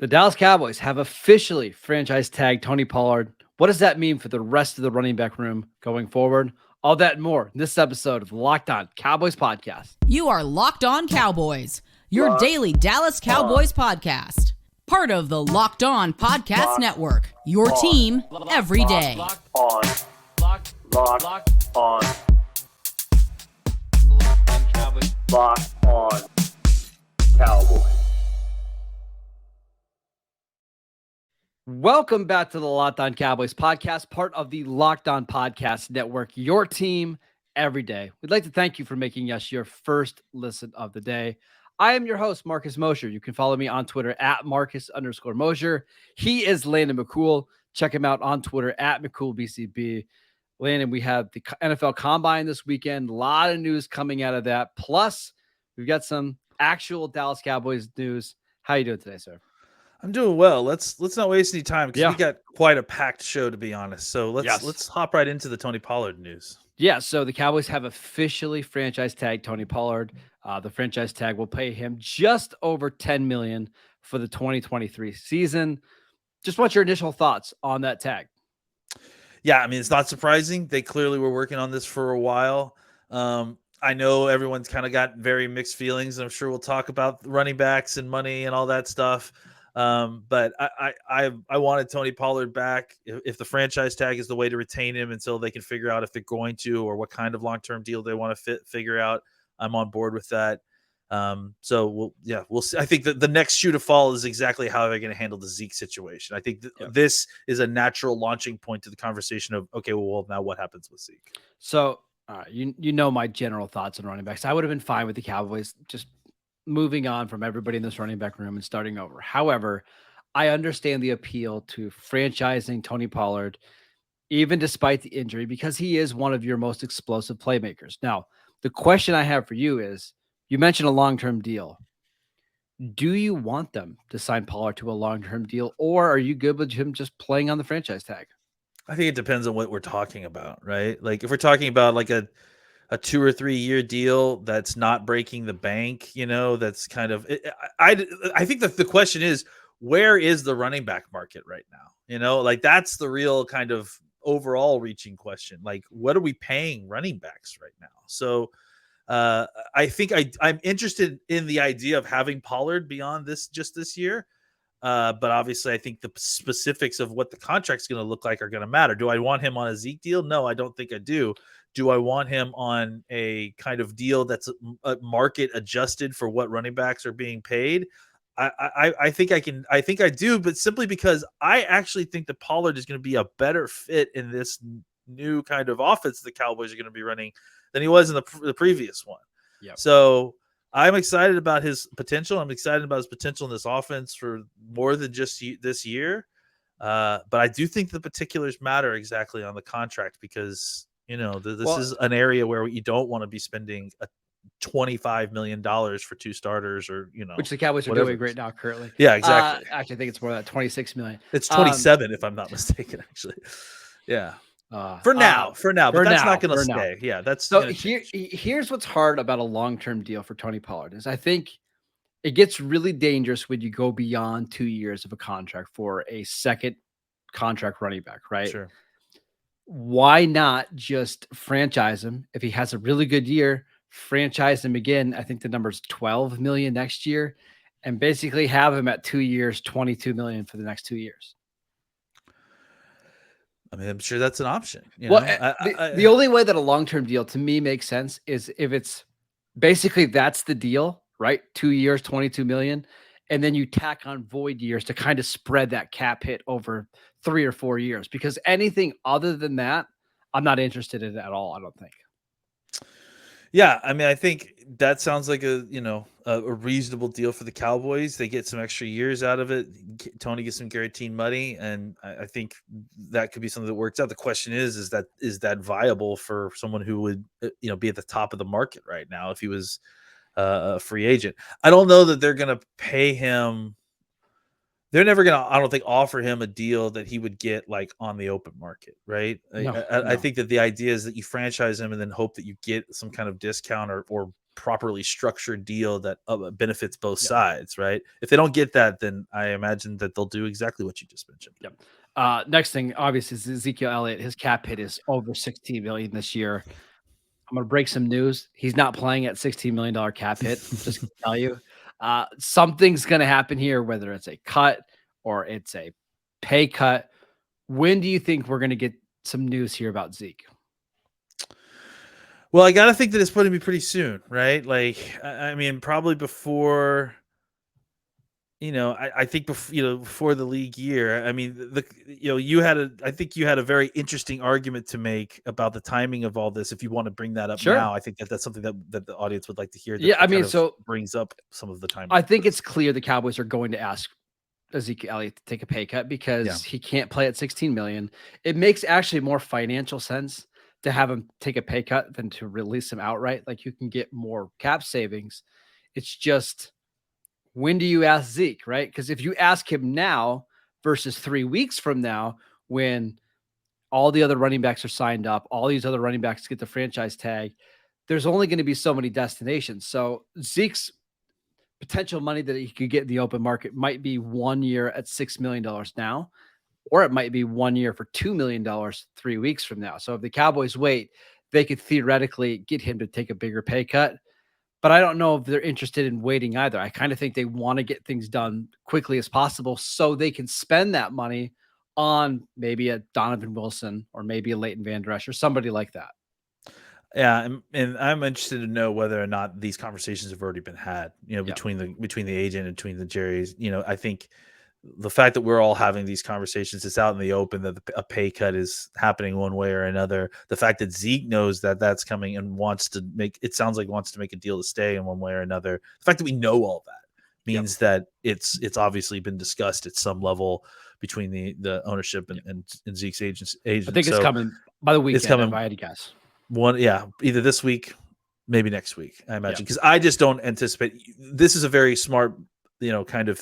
The Dallas Cowboys have officially franchise tagged Tony Pollard. What does that mean for the rest of the running back room going forward? All that and more in this episode of the Locked On Cowboys podcast. You are Locked On Cowboys, your daily Dallas Cowboys podcast. Part of the Locked On Podcast Network, your team every day. Locked on Cowboys. Locked on Cowboys. Welcome back to the Locked On Cowboys podcast, part of the Locked On Podcast Network, your team every day. We'd like to thank you for making us your first listen of the day. I am your host, Marcus Mosher. You can follow me on Twitter at Marcus_Mosher. He is Landon McCool. Check him out on Twitter at McCoolBCB. Landon, we have the NFL Combine this weekend. A lot of news coming out of that. Plus, we've got some actual Dallas Cowboys news. How you doing today, sir? I'm doing well. Let's not waste any time because we got quite a packed show, to be honest. So let's hop right into the Tony Pollard news. Yeah, so the Cowboys have officially franchise tagged Tony Pollard. The franchise tag will pay him just over $10 million for the 2023 season. Just what's your initial thoughts on that tag? Yeah, I mean, it's not surprising. They clearly were working on this for a while. I know everyone's kind of got very mixed feelings. I'm sure we'll talk about running backs and money and all that stuff. But I wanted Tony Pollard back. If the franchise tag is the way to retain him until they can figure out if they're going to or what kind of long-term deal they want to figure out, I'm on board with that. So we'll see. I think that the next shoe to fall is exactly how they're going to handle the Zeke situation. I think this is a natural launching point to the conversation of, okay, well, now what happens with Zeke? So you know my general thoughts on running backs. I would have been fine with the Cowboys just moving on from everybody in this running back room and starting over. However, I understand the appeal to franchising Tony Pollard, even despite the injury, because he is one of your most explosive playmakers. Now, the question I have for you is, you mentioned a long-term deal. Do you want them to sign Pollard to a long-term deal, or are you good with him just playing on the franchise tag? I think it depends on what we're talking about, right? Like if we're talking about like a 2 or 3 year deal that's not breaking the bank, that's kind of I think that the question is, where is the running back market right now? Like that's the real kind of overall reaching question. Like, what are we paying running backs right now? So I think I'm interested in the idea of having Pollard beyond this year. But obviously I think the specifics of what the contract's going to look like are going to matter. Do I want him on a Zeke deal? No, I don't think I do. Do I want him on a kind of deal that's a market adjusted for what running backs are being paid? I think I do, but simply because I actually think that Pollard is going to be a better fit in this new kind of offense the Cowboys are going to be running than he was in the previous one. Yep. So I'm excited about his potential. I'm excited about his potential in this offense for more than just this year. But I do think the particulars matter exactly on the contract because, this is an area where you don't want to be spending $25 million for 2 starters or, which the Cowboys are doing right now currently. Yeah, exactly. Actually, I think it's more than that, $26 million. It's 27 if I'm not mistaken, actually. Yeah. For now, but that's not going to stay. Yeah, that's so. Here's what's hard about a long-term deal for Tony Pollard is I think it gets really dangerous when you go beyond 2 years of a contract for a second contract running back, right? Sure. Why not just franchise him if he has a really good year? Franchise him again. I think the number's $12 million next year, and basically have him at 2 years, $22 million for the next 2 years. I mean, I'm sure that's an option. The only way that a long-term deal to me makes sense is if it's basically that's the deal, right? 2 years, $22 million. And then you tack on void years to kind of spread that cap hit over 3 or 4 years, because anything other than that, I'm not interested in it at all. I don't think. Yeah, I mean, I think that sounds like a reasonable deal for the Cowboys. They get some extra years out of it. Tony gets some guaranteed money, and I think that could be something that works out. The question is that viable for someone who would be at the top of the market right now if he was a free agent? I don't know that they're going to pay him. They're never going to, I don't think, offer him a deal that he would get like on the open market, right? I think that the idea is that you franchise him and then hope that you get some kind of discount or properly structured deal that benefits both sides, right? If they don't get that, then I imagine that they'll do exactly what you just mentioned. Yep. Next thing, obviously, is Ezekiel Elliott. His cap hit is over $16 million this year. I'm going to break some news. He's not playing at $16 million cap hit. Just to tell you, something's going to happen here, whether it's a cut or it's a pay cut. When do you think we're going to get some news here about Zeke? Well, I got to think that it's going to be pretty soon, right? Like, I mean, probably before, I think before the league year. I mean, I think you had a very interesting argument to make about the timing of all this. If you want to bring that up now, I think that's something that the audience would like to hear. Yeah, I mean, so brings up some of the timing. I think it's clear the Cowboys are going to ask Ezekiel Elliott to take a pay cut because he can't play at $16 million. It makes actually more financial sense to have him take a pay cut than to release him outright. Like, you can get more cap savings. It's just, when do you ask Zeke, right? Because if you ask him now versus 3 weeks from now, when all the other running backs are signed up, all these other running backs get the franchise tag, there's only going to be so many destinations. So Zeke's potential money that he could get in the open market might be 1 year at $6 million now, or it might be 1 year for $2 million 3 weeks from now. So if the Cowboys wait, they could theoretically get him to take a bigger pay cut. But I don't know if they're interested in waiting either. I kind of think they want to get things done quickly as possible so they can spend that money on maybe a Donovan Wilson or maybe a Leighton Van Der Esch or somebody like that. Yeah, and I'm interested to know whether or not these conversations have already been had, between the agent and between the Jerrys. I think the fact that we're all having these conversations, it's out in the open that a pay cut is happening one way or another. The fact that Zeke knows that that's coming and wants to make a deal to stay in one way or another. The fact that we know all that means that it's obviously been discussed at some level between the ownership and Zeke's agent. I think it's coming by the weekend. It's coming. If I had to guess. Either this week, maybe next week, I imagine, because I just don't anticipate. This is a very smart, kind of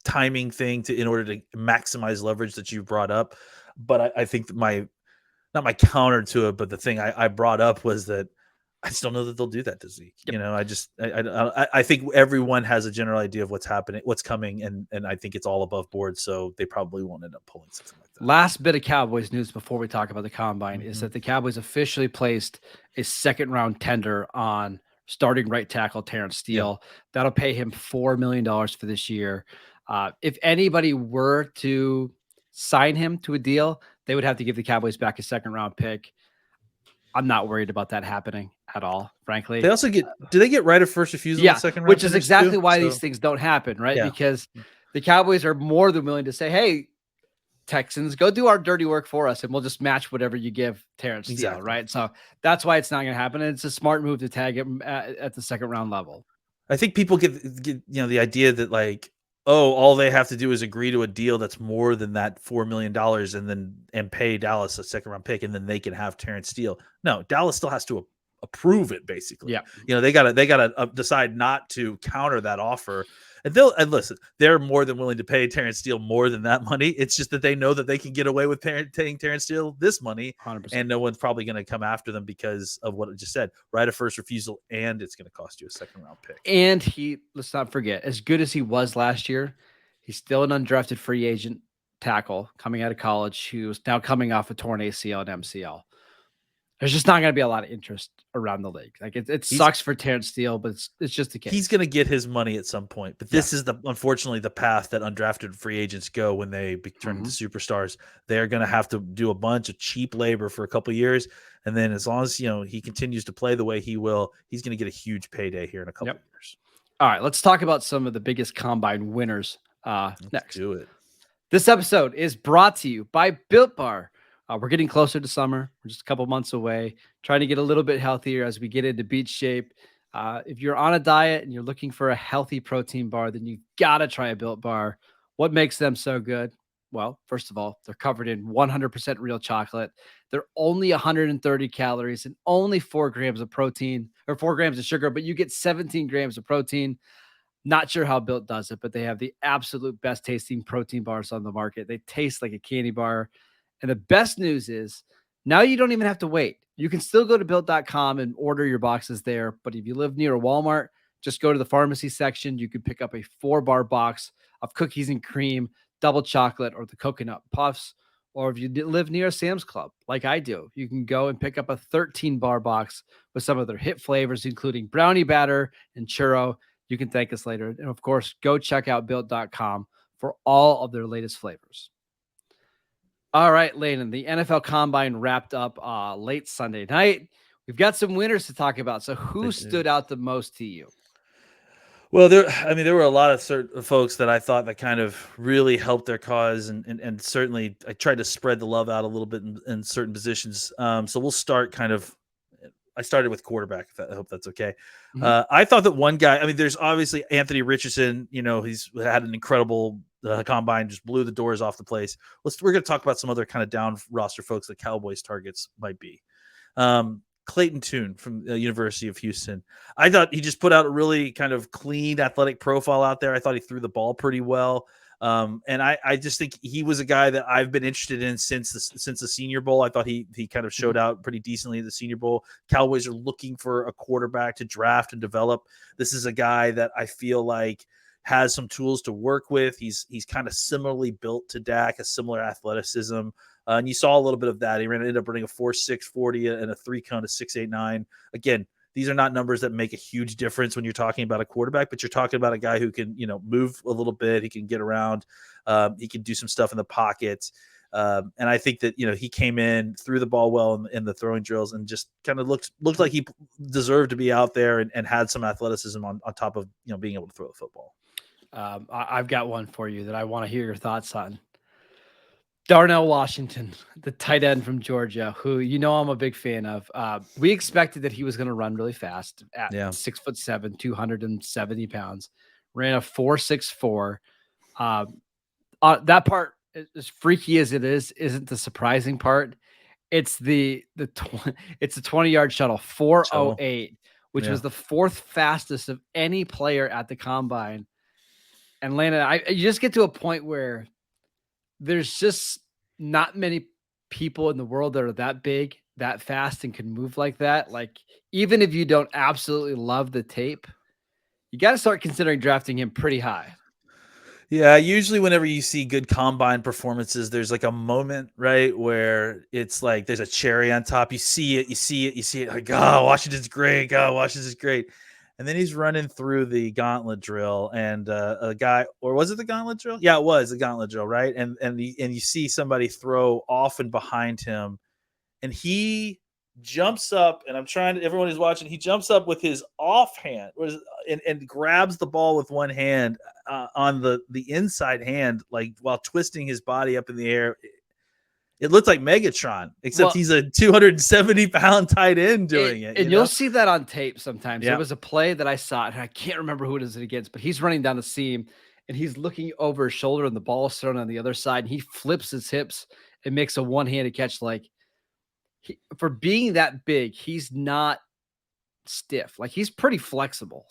timing thing in order to maximize leverage that you've brought up. But I think that not my counter to it, but the thing I brought up was that I just don't know that they'll do that to Zeke. I think everyone has a general idea of what's happening, what's coming, and I think it's all above board. So they probably won't end up pulling something like that. Last bit of Cowboys news before we talk about the combine is that the Cowboys officially placed a second round tender on starting right tackle Terrence Steele. That'll pay him $4 million for this year. If anybody were to sign him to a deal, they would have to give the Cowboys back a second round pick. I'm not worried about that happening at all, frankly. They also do they get right of first refusal in the second round? Which is exactly why these things don't happen, right? Yeah. Because the Cowboys are more than willing to say, hey, Texans, go do our dirty work for us, and we'll just match whatever you give Terrence Steele, right? So that's why it's not going to happen. And it's a smart move to tag him at the second round level. I think people get the idea that, like, all they have to do is agree to a deal that's more than that $4 million and pay Dallas a second round pick, and then they can have Terrence Steele. No, Dallas still has to approve it, basically. Yeah. They gotta decide not to counter that offer. And listen, they're more than willing to pay Terrence Steele more than that money. It's just that they know that they can get away with paying Terrence Steele this money, 100%. And no one's probably going to come after them because of what I just said, right of first refusal, and it's going to cost you a second round pick. And let's not forget, as good as he was last year, he's still an undrafted free agent tackle coming out of college who's now coming off a torn ACL and MCL. There's just not going to be a lot of interest around the league. Like, it sucks for Terrence Steele, but it's just the case. He's going to get his money at some point. But this is unfortunately the path that undrafted free agents go when they turn into superstars. They're going to have to do a bunch of cheap labor for a couple of years, and then as long as he continues to play the way he will, he's going to get a huge payday here in a couple of years. All right, let's talk about some of the biggest combine winners next. Let's do it. This episode is brought to you by Built Bar. We're getting closer to summer. We're just a couple months away, trying to get a little bit healthier as we get into beach shape. If you're on a diet and you're looking for a healthy protein bar, then you've got to try a Built Bar. What makes them so good? Well, first of all, they're covered in 100% real chocolate. They're only 130 calories and only 4 grams of protein, or 4 grams of sugar, but you get 17 grams of protein. Not sure how Built does it, but they have the absolute best tasting protein bars on the market. They taste like a candy bar. And the best news is Now you don't even have to wait. You can still go to built.com and order your boxes there. But if you live near a Walmart, just go to the pharmacy section. You can pick up a 4-bar box of cookies and cream, double chocolate, or the coconut puffs. Or if you live near a Sam's Club, like I do, you can go and pick up a 13-bar box with some of their hit flavors, including brownie batter and churro. You can thank us later. And of course, go check out built.com for all of their latest flavors. All right, Landon, the NFL Combine wrapped up late Sunday night. We've got some winners to talk about. So who stood out the most to you? Well, there were a lot of certain folks that I thought that kind of really helped their cause, and certainly I tried to spread the love out a little bit in certain positions. So we'll start I started with quarterback. I hope that's okay. Mm-hmm. I thought that one guy, there's obviously Anthony Richardson, he's had an incredible combine, just blew the doors off the place. We're going to talk about some other kind of down roster folks that Cowboys targets might be. Clayton Tune from the University of Houston. I thought he just put out a really kind of clean athletic profile out there. I thought he threw the ball pretty well. And I just think he was a guy that I've been interested in since the Senior Bowl. I thought he kind of showed out pretty decently at the Senior Bowl. Cowboys are looking for a quarterback to draft and develop. This is a guy that I feel like has some tools to work with. He's kind of similarly built to Dak, a similar athleticism. And you saw a little bit of that. He ended up running a 4.6 40 and a 3-cone of 6.89. Again, these are not numbers that make a huge difference when you're talking about a quarterback, but you're talking about a guy who can, move a little bit. He can get around. He can do some stuff in the pocket. And I think that, he came in, threw the ball well in the throwing drills, and just kind of looked like he deserved to be out there and had some athleticism on top of, being able to throw the football. I've got one for you that I want to hear your thoughts on. Darnell Washington, the tight end from Georgia, who I'm a big fan of. We expected that he was going to run really fast at 6'7", 270 pounds. Ran a 4.64. That part, as freaky as it is, isn't the surprising part. It's the 20-yard shuttle, 4.08, which was the fourth fastest of any player at the combine. And Landon, you just get to a point where there's just not many people in the world that are that big, that fast, and can move like that. Like, even if you don't absolutely love the tape, you got to start considering drafting him pretty high. Yeah, usually whenever you see good combine performances, there's like a moment, right, where it's like there's a cherry on top. You see it. Like, oh, Washington's great. And then he's running through the gauntlet drill, and a guy, or was it the gauntlet drill? Yeah, it was the gauntlet drill, right? And you see somebody throw off and behind him, and he jumps up, and everyone who's watching, he jumps up with his offhand and grabs the ball with one hand on the inside hand, like while twisting his body up in the air. It looked like Megatron, except he's a 270-pound tight end doing it. And you'll see that on tape sometimes. Yeah. There was a play that I saw, and I can't remember who it is against, but he's running down the seam, and he's looking over his shoulder, and the ball is thrown on the other side, and he flips his hips and makes a one-handed catch. Like, for being that big, he's not stiff. Like, he's pretty flexible.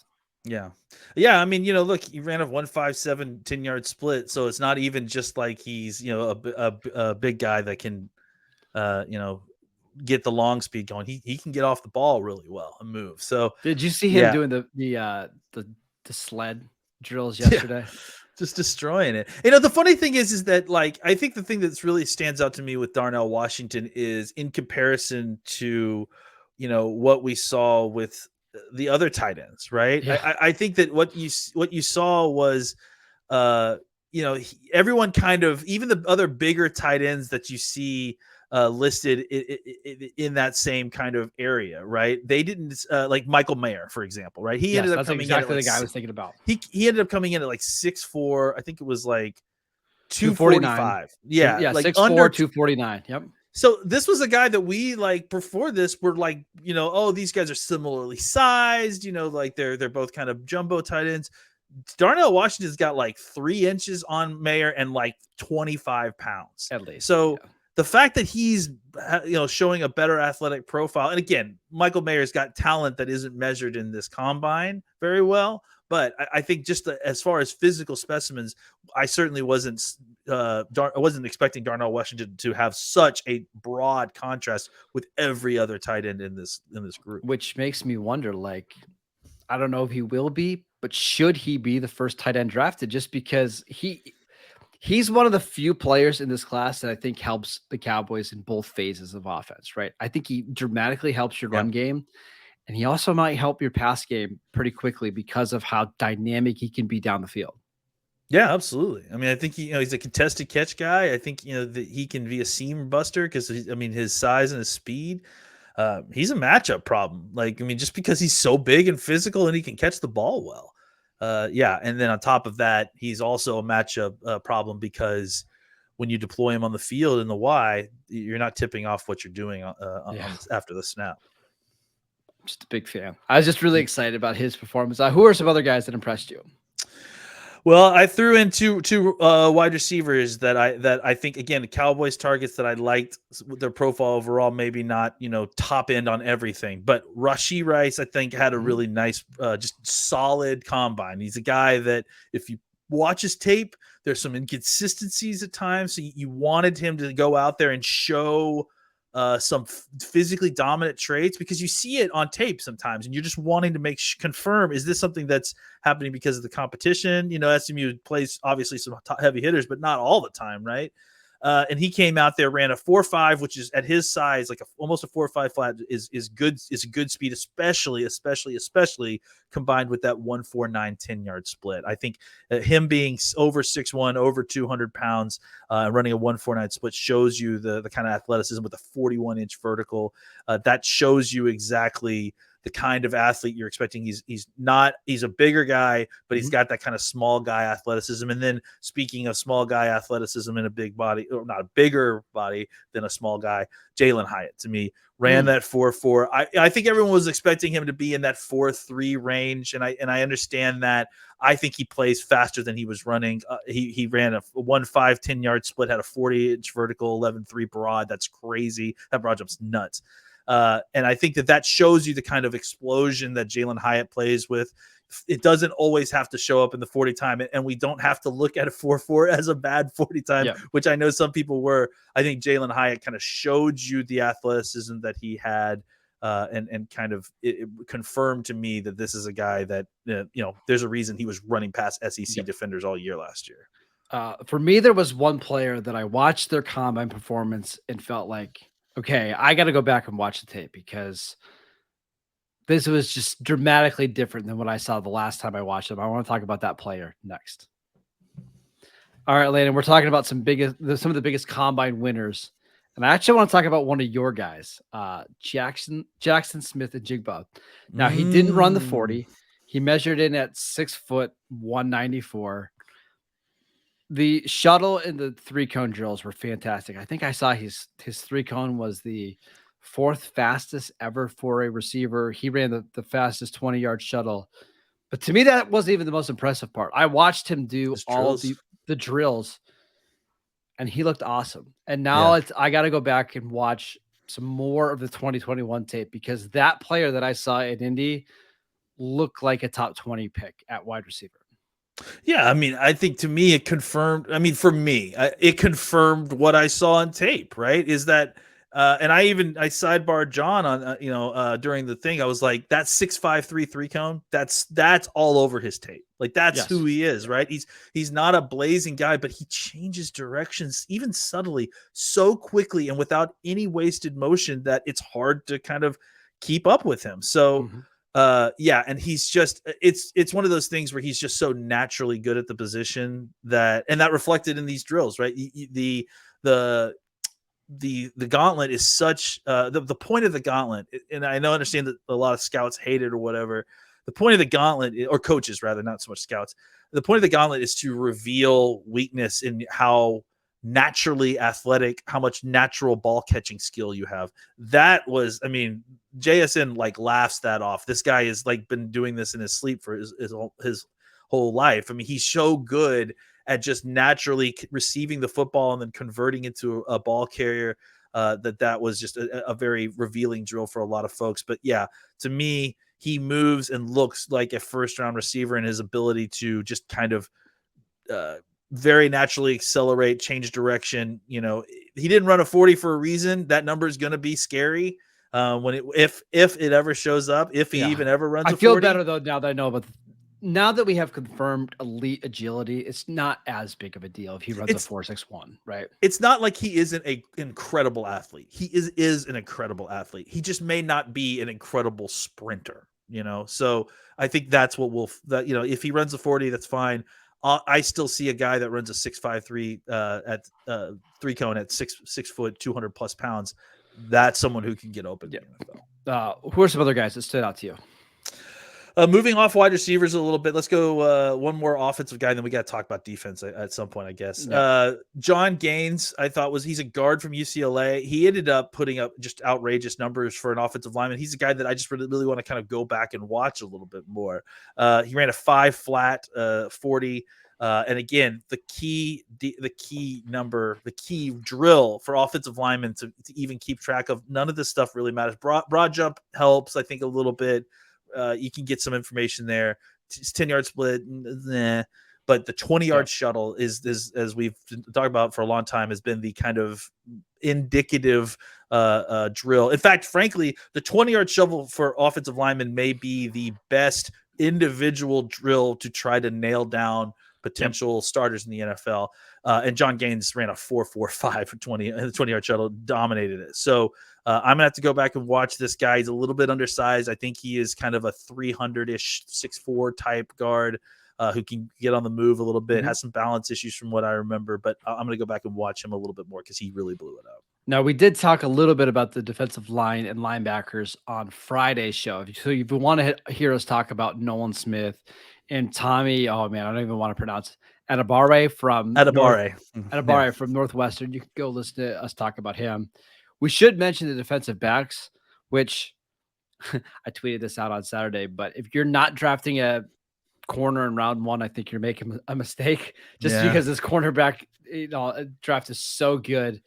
Yeah. Look, he ran a 1.57 10-yard split, so it's not even just like he's a big guy that can get the long speed going. He can get off the ball really well and move. So did you see him doing the sled drills yesterday? Yeah, just destroying it. The funny thing is that, like, I think the thing that's really stands out to me with Darnell Washington is in comparison to what we saw with the other tight ends, right? Yeah. I think that what you saw was, everyone kind of, even the other bigger tight ends that you see listed in that same kind of area, right? They didn't like Michael Mayer, for example, right? He ended up coming exactly in at the guy I was thinking about. He ended up coming in at like 6'4". I think it was like 245. Yeah, like 6'4", under 249. Yep. So this was a guy that we, like, before this were like, these guys are similarly sized, like they're both kind of jumbo tight ends. Darnell Washington's got like 3 inches on Mayer and like 25 pounds at least. So the fact that he's, showing a better athletic profile, and again, Michael Mayer's got talent that isn't measured in this combine very well, But I think just as far as physical specimens, I certainly wasn't expecting Darnell Washington to have such a broad contrast with every other tight end in this group. Which makes me wonder, like, I don't know if he will be, but should he be the first tight end drafted? Just because he's one of the few players in this class that I think helps the Cowboys in both phases of offense, right? I think he dramatically helps your run game, and he also might help your pass game pretty quickly because of how dynamic he can be down the field. Yeah, absolutely. I mean, I think he's a contested catch guy. I think that he can be a seam buster because his size and his speed. He's a matchup problem. Like, I mean, just because he's so big and physical and he can catch the ball well. And then on top of that, he's also a matchup problem because when you deploy him on the field in the Y, you're not tipping off what you're doing after the snap. Just a big fan. I was just really excited about his performance. Who are some other guys that impressed you? Well, I threw in two wide receivers that I think, again, the Cowboys targets that I liked their profile overall, maybe not, top end on everything, but Rashee Rice, I think, had a really nice, just solid combine. He's a guy that if you watch his tape, there's some inconsistencies at times. So you wanted him to go out there and show some physically dominant traits because you see it on tape sometimes and you're just wanting to confirm, is this something that's happening because of the competition? SMU plays obviously some heavy hitters, but not all the time. Right. And he came out there, ran a 4.5, which is at his size, like almost a 4.5 flat is good. It's a good speed, especially combined with that 1.49 10-yard split. I think him being over 6'1", over 200 pounds, running a 1.49 split shows you the kind of athleticism with a 41-inch vertical. That shows you exactly the kind of athlete you're expecting. He's a bigger guy, but he's got that kind of small guy athleticism. And then speaking of small guy athleticism in a big body, or not a bigger body than a small guy, Jalen Hyatt to me ran that 4.4. I think everyone was expecting him to be in that 4.3 range. And I understand that. I think he plays faster than he was running. He ran a 1.5 10-yard split, had a 40-inch vertical, 11.3 broad. That's crazy. That broad jump's nuts. And I think that shows you the kind of explosion that Jalen Hyatt plays with. It doesn't always have to show up in the 40 time, and we don't have to look at a 4.4 as a bad 40 time, which I know some people were. I think Jalen Hyatt kind of showed you the athleticism that he had, and kind of it confirmed to me that this is a guy that, there's a reason he was running past SEC defenders all year last year. For me, there was one player that I watched their combine performance and felt like, okay, I got to go back and watch the tape because this was just dramatically different than what I saw the last time I watched him. I want to talk about that player next. All right, Landon, we're talking about some of the biggest combine winners. And I actually want to talk about one of your guys, Jackson Smith and Jigba. Now, he didn't run the 40. He measured in at 6 foot 194. The shuttle and the 3-cone drills were fantastic. I think I saw his 3-cone was the 4th fastest ever for a receiver. He ran the fastest 20-yard shuttle. But to me, that wasn't even the most impressive part. I watched him do all the drills, and he looked awesome. And now I got to go back and watch some more of the 2021 tape because that player that I saw in Indy looked like a top 20 pick at wide receiver. Yeah, I mean, I think to me it confirmed. I mean, for me, it confirmed what I saw on tape. Right? Is that, and I sidebarred John on, during the thing. I was like, that 6'5" 3-cone. That's all over his tape. Like that's who he is. Right? He's not a blazing guy, but he changes directions even subtly, so quickly and without any wasted motion that it's hard to kind of keep up with him. So. And he's just it's one of those things where he's just so naturally good at the position that reflected in these drills, right? The gauntlet is such the point of the gauntlet, and I understand that a lot of scouts hate it or whatever. The point of the gauntlet, or coaches rather, not so much scouts. The point of the gauntlet is to reveal weakness in how naturally athletic, how much natural ball catching skill you have. That was, I mean, JSN like laughs that off. This guy has like been doing this in his sleep for his whole life. I mean, he's so good at just naturally receiving the football and then converting into a ball carrier. That was just a very revealing drill for a lot of folks. But yeah, to me, he moves and looks like a first round receiver in his ability to just kind of very naturally accelerate, change direction. You know, he didn't run a 40 for a reason. That number is going to be scary if it ever shows up, if he even ever runs a 40. I feel better though now that I know about now that we have confirmed elite agility, it's not as big of a deal if he runs a 4.61, right? It's not like he isn't an incredible athlete. He is an incredible athlete. He just may not be an incredible sprinter, you know? So I think that's what if he runs a 40, that's fine. I still see a guy that runs a 6.53 at 3 cone at 6 foot, 200 plus pounds. That's someone who can get open in the NFL. Who are some other guys that stood out to you? Moving off wide receivers a little bit, let's go one more offensive guy, and then we got to talk about defense at some point, I guess. Yeah. John Gaines, I thought he's a guard from UCLA. He ended up putting up just outrageous numbers for an offensive lineman. He's a guy that I just really want to kind of go back and watch a little bit more. He ran a 5 flat 40. And again, the key drill for offensive linemen to even keep track of, none of this stuff really matters. Broad jump helps, I think, a little bit. You can get some information there. It's 10-yard split, but the 20-yard shuttle is as we've talked about for a long time, has been the kind of indicative drill. In fact, frankly, the 20-yard shuttle for offensive linemen may be the best individual drill to try to nail down potential starters in the NFL. And John Gaines ran a 4.45 for 20, and the 20-yard shuttle dominated it. So I'm gonna have to go back and watch this guy. He's a little bit undersized. I think he is kind of a 300-ish 6'4" type guard who can get on the move a little bit, has some balance issues from what I remember, but I'm gonna go back and watch him a little bit more because he really blew it up. Now, we did talk a little bit about the defensive line and linebackers on Friday's show. So if you want to hear us talk about Nolan Smith and Tommy, oh man, I don't even want to pronounce it, Adebawore from Northwestern, you can go listen to us talk about him. We should mention the defensive backs, which I tweeted this out on Saturday, but if you're not drafting a corner in round 1, I think you're making a mistake because this cornerback draft is so good.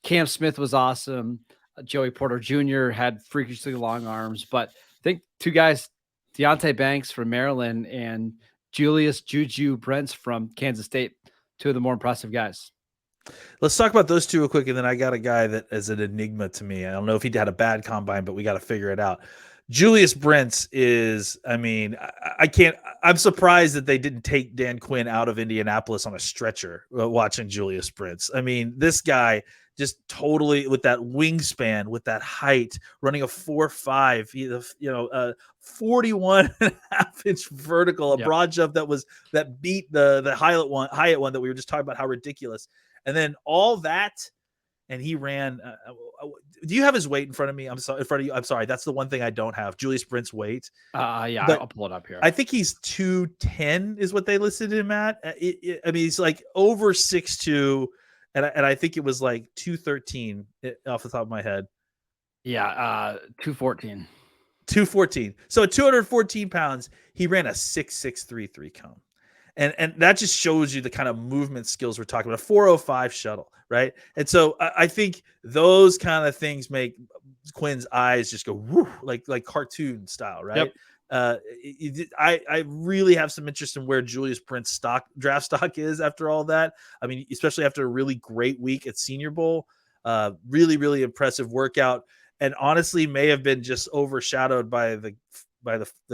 Cam Smith was awesome. Joey Porter Jr. had freakishly long arms, but I think 2 guys, Deonte Banks from Maryland and Julius Juju Brents from Kansas State, 2 of the more impressive guys. Let's talk about those 2 real quick, and then I got a guy that is an enigma to me. I don't know if he had a bad combine, but we got to figure it out. Julius Brents is, I'm surprised that they didn't take Dan Quinn out of Indianapolis on a stretcher watching Julius Brents. I mean, this guy just totally, with that wingspan, with that height, running a 4.5, 41.5-inch vertical, a broad jump that beat the Hyatt one that we were just talking about, how ridiculous. And then all that, and he ran. Do you have his weight in front of me? I'm sorry, in front of you. I'm sorry. That's the one thing I don't have. Julius Brent's weight. Yeah, I'll pull it up here. I think he's 210 is what they listed him at. He's like over 6'2", and I think it was like 213 off the top of my head. Yeah, 214. 214. So at 214 pounds, he ran a 6.633 3 cone. And that just shows you the kind of movement skills we're talking about. A 4.05 shuttle, right? And so I think those kind of things make Quinn's eyes just go whoo, like cartoon style, right? Yep. I really have some interest in where Julius Brent's draft stock is after all that. I mean, especially after a really great week at Senior Bowl, really, really impressive workout, and honestly may have been just overshadowed by the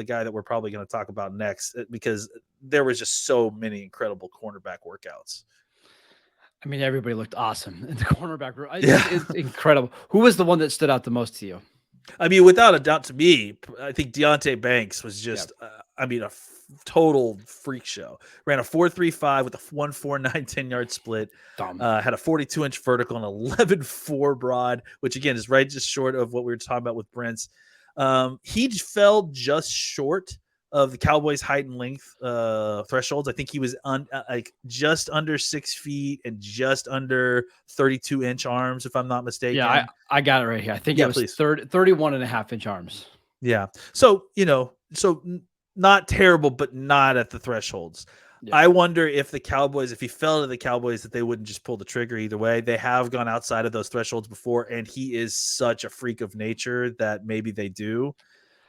guy that we're probably going to talk about next, because there was just so many incredible cornerback workouts. I mean, everybody looked awesome in the cornerback room. It's incredible. Who was the one that stood out the most to you? I mean, without a doubt, to me, I think Deonte Banks was just, a total freak show. Ran a 4.35 with a 1.49 10-yard split. Had a 42-inch vertical and 11.4 broad, which again is right just short of what we were talking about with Brent's. He fell just short of the Cowboys' height and length thresholds. I think he was just under 6 feet and just under 32-inch arms, if I'm not mistaken. Yeah, I got it right here. I think it was 31.5-inch arms. Yeah. So, not terrible, but not at the thresholds. Yeah. I wonder if if he fell to the Cowboys, that they wouldn't just pull the trigger either way. They have gone outside of those thresholds before, and he is such a freak of nature that maybe they do.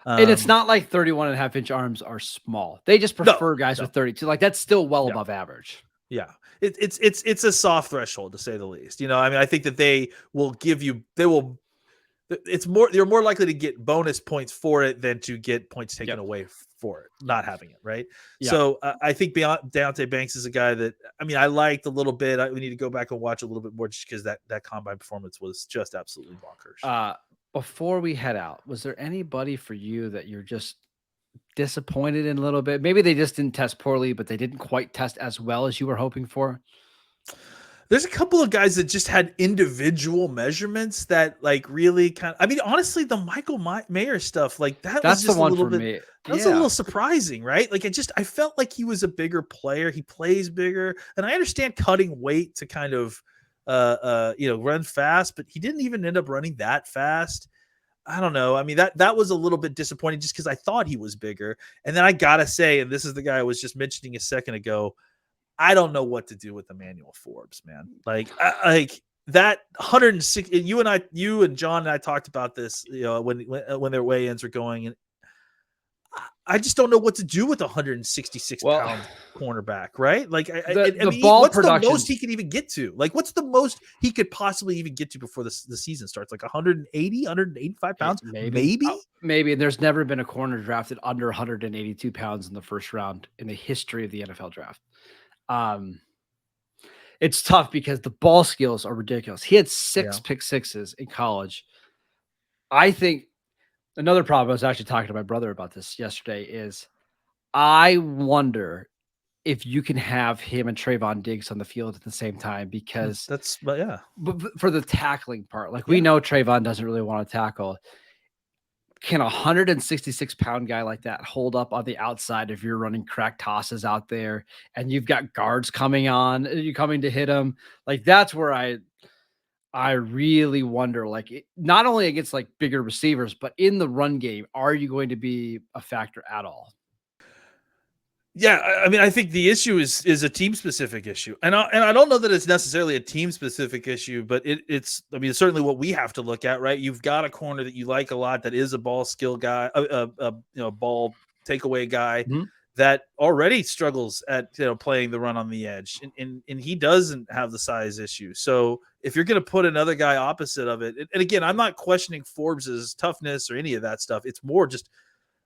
And it's not like 31.5-inch arms are small. They just prefer guys with 32. Like that's still well above average. Yeah. It's a soft threshold to say the least. You know, I mean, I think that they will give you, you're more likely to get bonus points for it than to get points taken away for it, not having it. Right. Yep. So I think Deonte Banks is a guy that, I mean, I liked a little bit. We need to go back and watch a little bit more just because that combine performance was just absolutely bonkers. Before we head out, was there anybody for you that you're just disappointed in a little bit? Maybe they just didn't test poorly, but they didn't quite test as well as you were hoping for. There's a couple of guys that just had individual measurements that like really I mean, honestly, the Michael Mayer stuff, like that's was just the one a little for bit, me. That's a little surprising, right? Like I felt like he was a bigger player. He plays bigger, and I understand cutting weight to kind of, run fast, but he didn't even end up running that fast. I don't know. I mean, that was a little bit disappointing just because I thought he was bigger. And then I gotta say, and this is the guy I was just mentioning a second ago, I don't know what to do with Emmanuel Forbes, man. Like that 106. You and John and I talked about this, when their weigh-ins are going, and I just don't know what to do with a 166 pound cornerback, right? Like, what's the most he could even get to? Like, what's the most he could possibly even get to before the season starts? Like 180, 185 pounds, maybe. Maybe. And there's never been a corner drafted under 182 pounds in the first round in the history of the NFL draft. It's tough because the ball skills are ridiculous. He had 6 pick sixes in college. I think another problem, I was actually talking to my brother about this yesterday, is I wonder if you can have him and Trayvon Diggs on the field at the same time, because but for the tackling part, like we know Trayvon doesn't really want to tackle. Can a 166-pound guy like that hold up on the outside if you're running crack tosses out there and you've got guards coming to hit him? Like that's where I really wonder, like not only against like bigger receivers, but in the run game, are you going to be a factor at all? Yeah, I mean, I think the issue is a team specific issue, and I don't know that it's necessarily a team specific issue, but it's I mean, certainly what we have to look at, right? You've got a corner that you like a lot that is a ball skill guy, ball takeaway guy that already struggles at playing the run on the edge, and he doesn't have the size issue. So if you're going to put another guy opposite of it, and again, I'm not questioning Forbes's toughness or any of that stuff. It's more just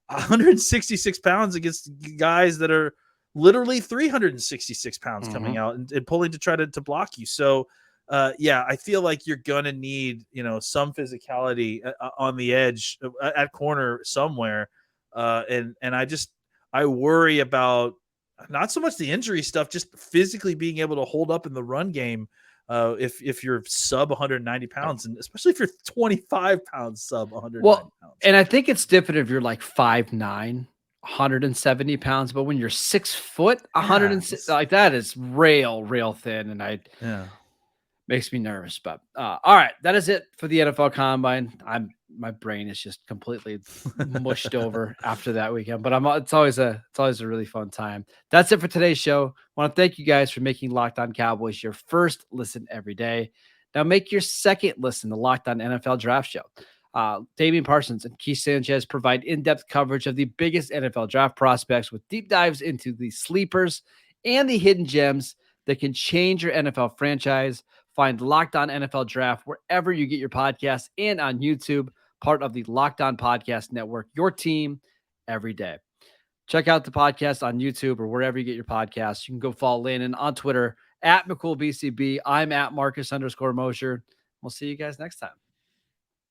166 pounds against guys that are literally 366 pounds coming out and pulling to try to block you. So, I feel like you're going to need, some physicality on the edge at corner somewhere. And I worry about not so much the injury stuff, just physically being able to hold up in the run game. If you're sub 190 pounds, and especially if you're 25 pounds sub 190 pounds. And I think it's different if you're like 5'9", 170 pounds, but when you're 6 foot, 106, like that is real thin, and makes me nervous. But all right, that is it for the NFL Combine. My brain is just completely mushed over after that weekend, but it's always a really fun time. That's it for today's show. I want to thank you guys for making Locked On Cowboys your first listen every day. Now make your second listen the Locked On NFL Draft Show. Damian Parsons and Keith Sanchez provide in-depth coverage of the biggest NFL draft prospects with deep dives into the sleepers and the hidden gems that can change your NFL franchise. Find Locked On NFL Draft wherever you get your podcasts and on YouTube, part of the Locked On Podcast Network, your team every day. Check out the podcast on YouTube or wherever you get your podcasts. You can go follow Landon on Twitter at McCoolBCB. I'm at Marcus_Mosher. We'll see you guys next time.